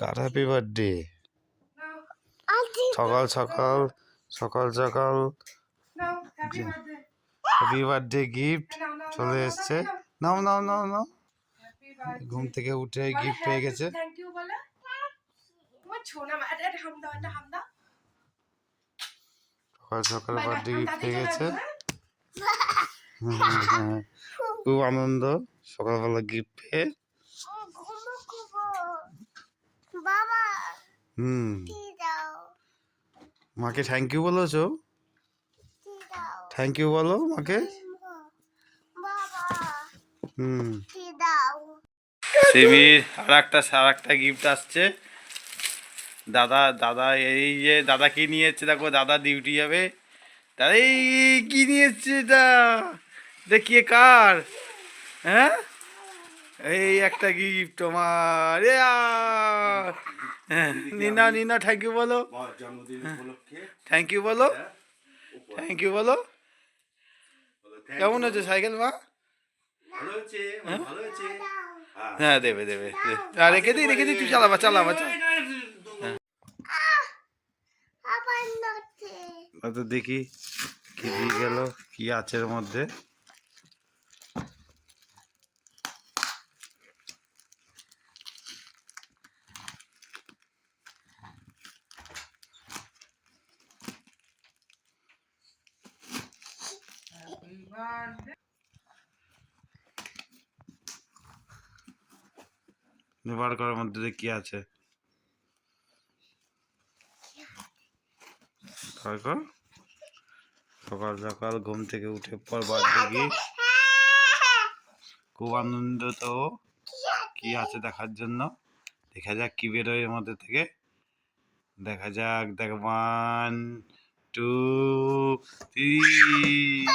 কার happy birthday? সকাল সকাল সকাল সকাল হ্যাপি বার্থডে গিফট চলে এসছে। নাও নাও নাও নাও, ঘুম থেকে উঠে গিফট পেয়ে গেছে। সকাল সকাল বার্থডে গিফট পেয়ে গেছে। খুব আনন্দ সকালবেলা গিফট পেয়ে। মাকে থ্যাংক ইউ বলেছো? থ্যাংক ইউ বলো মাকে। সিমির আর একটা গিফট আসছে। দাদা দাদা এই যে দাদা কি নিয়েছে দেখো, দাদা ডিউটি যাবে। দাদা এই কি নিয়েছে এটা দেখিয়ে কার? হ্যাঁ এই একটা গিফট তোমার। নিনা নিনা থ্যাংক ইউ বলো, থ্যাংক ইউ বলো, থ্যাংক ইউ বলো। কেমন হচ্ছে সাইকেল মা? হ্যাঁ দেবে দেবে, রেখে দিই রেখে দিই, তুই চালাবা চালাবা। তো দেখি কি দিয়ে গেল, কি আছে এর মধ্যে। বার করার মধ্যে কি আছে সকাল সকাল ঘুম থেকে উঠে পর বার্থডে গিফট। খুব আনন্দ তো কি আছে দেখার জন্য। দেখা যাক কি বেরোয় এর মধ্যে থেকে, দেখা যাক। দেখ 1 2 3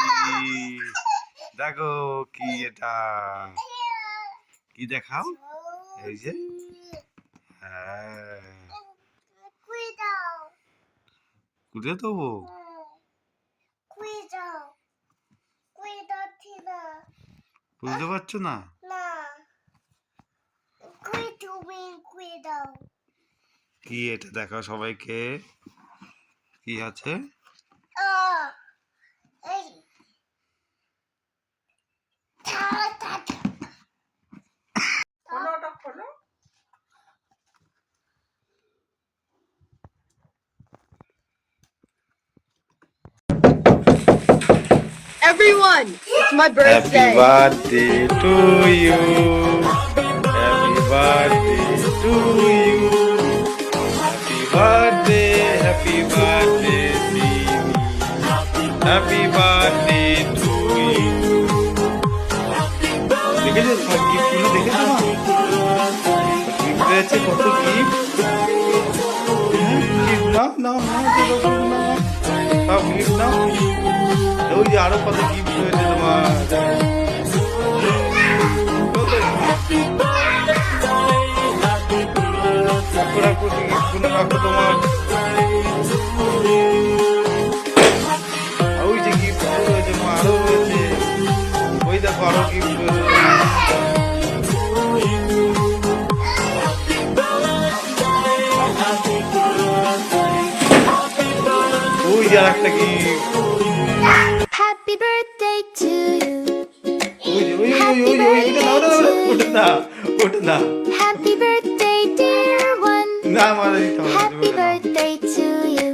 দেখো কি এটা, কি দেখাও। এই যে হ্যাঁ কুড়ে দেবো। বুঝতে পারছো না? কি এটা দেখাও সবাইকে, কি আছে। Everyone, it's my birthday. Happy birthday to you. Happy birthday to you. Happy birthday, happy birthday, Simi. Happy birthday to you. দেখেছো তোমার গিফটগুলো, দেখেছো গিফট রয়েছে কত গিফট। নাও নাও নাও সব গিফট নাও। ওই যে আরো কত গিফট রয়েছে তোমার। রাখো তোমার। ওই যে গিফট রয়েছে তোমার, আরো রয়েছে। ওই দেখো আরো গিফট রয়েছে। ওই যে আর একটা gift. Happy birthday to you. Happy birthday, dear one. Happy birthday to you.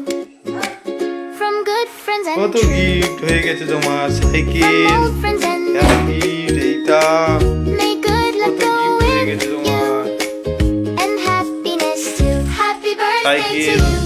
From good friends and কত গিফট হয়ে গেছে তোমার। সাইকেল, old friends and এইটা may good luck কত go গিফট হয়ে with গেছে you তোমার। and happiness too. Happy birthday to cycle, you.